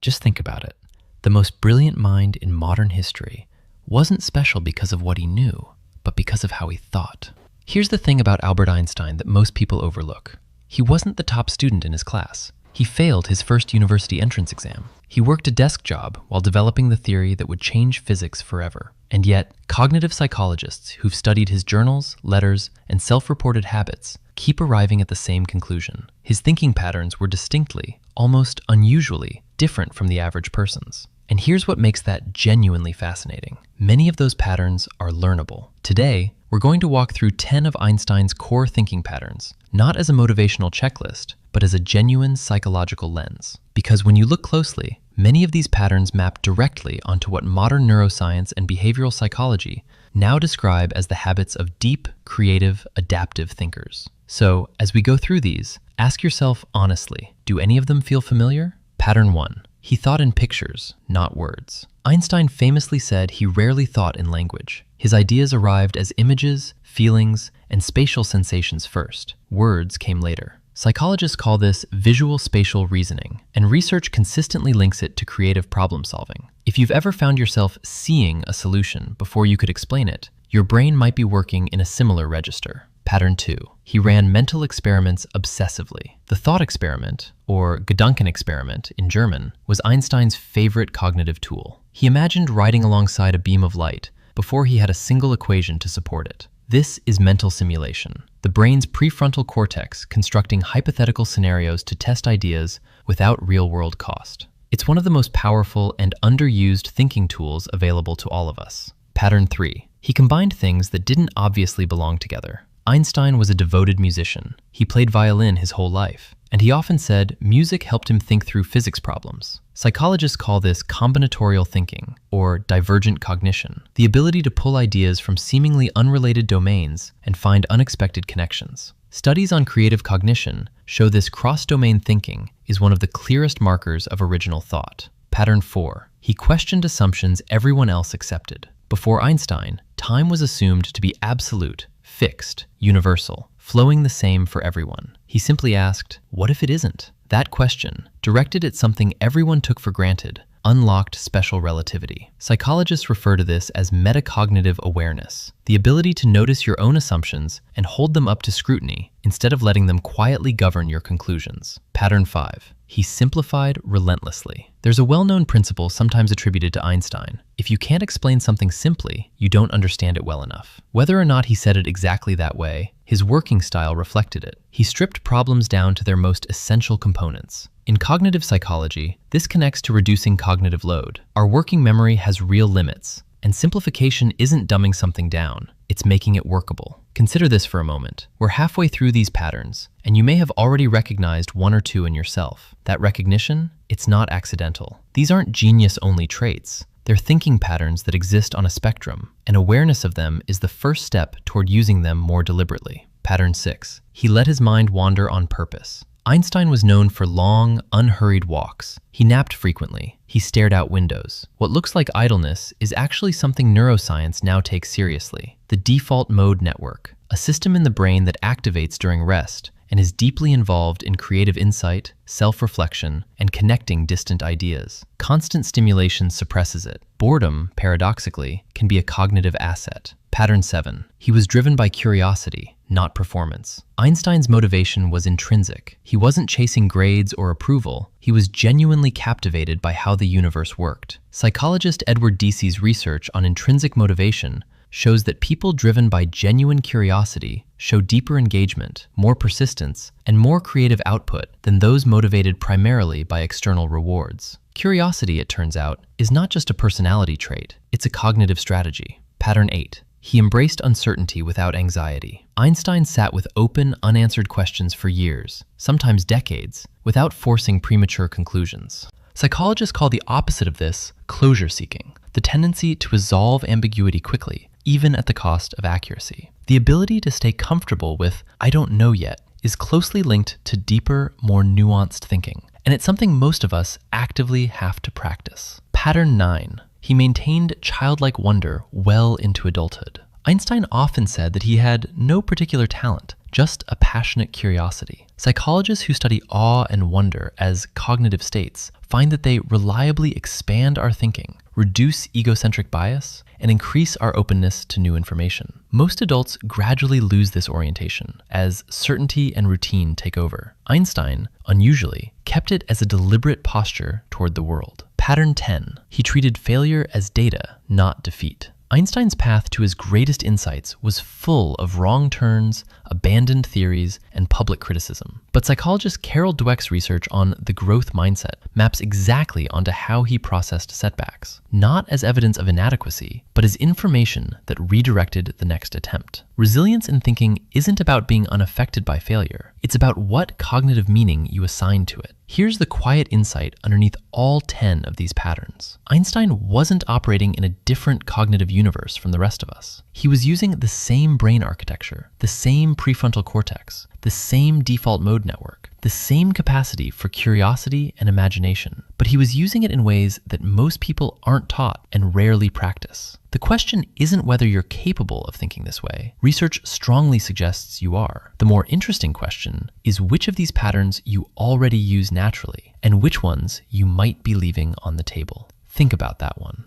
Just think about it. The most brilliant mind in modern history wasn't special because of what he knew, but because of how he thought. Here's the thing about Albert Einstein that most people overlook. He wasn't the top student in his class. He failed his first university entrance exam. He worked a desk job while developing the theory that would change physics forever. And yet, cognitive psychologists who've studied his journals, letters, and self-reported habits keep arriving at the same conclusion. His thinking patterns were distinctly, almost unusually, different from the average person's. And here's what makes that genuinely fascinating. Many of those patterns are learnable. Today, we're going to walk through 10 of Einstein's core thinking patterns, not as a motivational checklist, but as a genuine psychological lens. Because when you look closely, many of these patterns map directly onto what modern neuroscience and behavioral psychology now describe as the habits of deep, creative, adaptive thinkers. So, as we go through these, ask yourself honestly, do any of them feel familiar? Pattern 1. He thought in pictures, not words. Einstein famously said he rarely thought in language. His ideas arrived as images, feelings, and spatial sensations first. Words came later. Psychologists call this visual spatial reasoning, and research consistently links it to creative problem solving. If you've ever found yourself seeing a solution before you could explain it, your brain might be working in a similar register. Pattern 2. He ran mental experiments obsessively. The thought experiment, or Gedankenexperiment in German, was Einstein's favorite cognitive tool. He imagined riding alongside a beam of light before he had a single equation to support it. This is mental simulation, the brain's prefrontal cortex constructing hypothetical scenarios to test ideas without real-world cost. It's one of the most powerful and underused thinking tools available to all of us. Pattern 3. He combined things that didn't obviously belong together. Einstein was a devoted musician. He played violin his whole life, and he often said music helped him think through physics problems. Psychologists call this combinatorial thinking, or divergent cognition, the ability to pull ideas from seemingly unrelated domains and find unexpected connections. Studies on creative cognition show this cross-domain thinking is one of the clearest markers of original thought. Pattern 4. He questioned assumptions everyone else accepted. Before Einstein, time was assumed to be absolute, fixed, universal, flowing the same for everyone. He simply asked, what if it isn't? That question, directed at something everyone took for granted, unlocked special relativity. Psychologists refer to this as metacognitive awareness, the ability to notice your own assumptions and hold them up to scrutiny instead of letting them quietly govern your conclusions. Pattern 5. He simplified relentlessly. There's a well-known principle sometimes attributed to Einstein. If you can't explain something simply, you don't understand it well enough. Whether or not he said it exactly that way, his working style reflected it. He stripped problems down to their most essential components. In cognitive psychology, this connects to reducing cognitive load. Our working memory has real limits, and simplification isn't dumbing something down, it's making it workable. Consider this for a moment. We're halfway through these patterns, and you may have already recognized one or two in yourself. That recognition, it's not accidental. These aren't genius-only traits. They're thinking patterns that exist on a spectrum, and awareness of them is the first step toward using them more deliberately. Pattern 6. He let his mind wander on purpose. Einstein was known for long, unhurried walks. He napped frequently. He stared out windows. What looks like idleness is actually something neuroscience now takes seriously. The default mode network, a system in the brain that activates during rest and is deeply involved in creative insight, self-reflection, and connecting distant ideas. Constant stimulation suppresses it. Boredom, paradoxically, can be a cognitive asset. Pattern 7. He was driven by curiosity, not performance. Einstein's motivation was intrinsic. He wasn't chasing grades or approval. He was genuinely captivated by how the universe worked. Psychologist Edward Dici's research on intrinsic motivation shows that people driven by genuine curiosity show deeper engagement, more persistence, and more creative output than those motivated primarily by external rewards. Curiosity, it turns out, is not just a personality trait, it's a cognitive strategy. Pattern 8. He embraced uncertainty without anxiety. Einstein sat with open, unanswered questions for years, sometimes decades, without forcing premature conclusions. Psychologists call the opposite of this closure seeking, the tendency to resolve ambiguity quickly, even at the cost of accuracy. The ability to stay comfortable with, I don't know yet, is closely linked to deeper, more nuanced thinking, and it's something most of us actively have to practice. Pattern 9. He maintained childlike wonder well into adulthood. Einstein often said that he had no particular talent, just a passionate curiosity. Psychologists who study awe and wonder as cognitive states find that they reliably expand our thinking, reduce egocentric bias, and increase our openness to new information. Most adults gradually lose this orientation as certainty and routine take over. Einstein, unusually, kept it as a deliberate posture toward the world. Pattern 10. He treated failure as data, not defeat. Einstein's path to his greatest insights was full of wrong turns, abandoned theories, and public criticism. But psychologist Carol Dweck's research on the growth mindset maps exactly onto how he processed setbacks, not as evidence of inadequacy, but as information that redirected the next attempt. Resilience in thinking isn't about being unaffected by failure. It's about what cognitive meaning you assign to it. Here's the quiet insight underneath all 10 of these patterns. Einstein wasn't operating in a different cognitive universe from the rest of us. He was using the same brain architecture, the same prefrontal cortex, the same default mode network, the same capacity for curiosity and imagination, but he was using it in ways that most people aren't taught and rarely practice. The question isn't whether you're capable of thinking this way. Research strongly suggests you are. The more interesting question is which of these patterns you already use naturally and which ones you might be leaving on the table. Think about that one.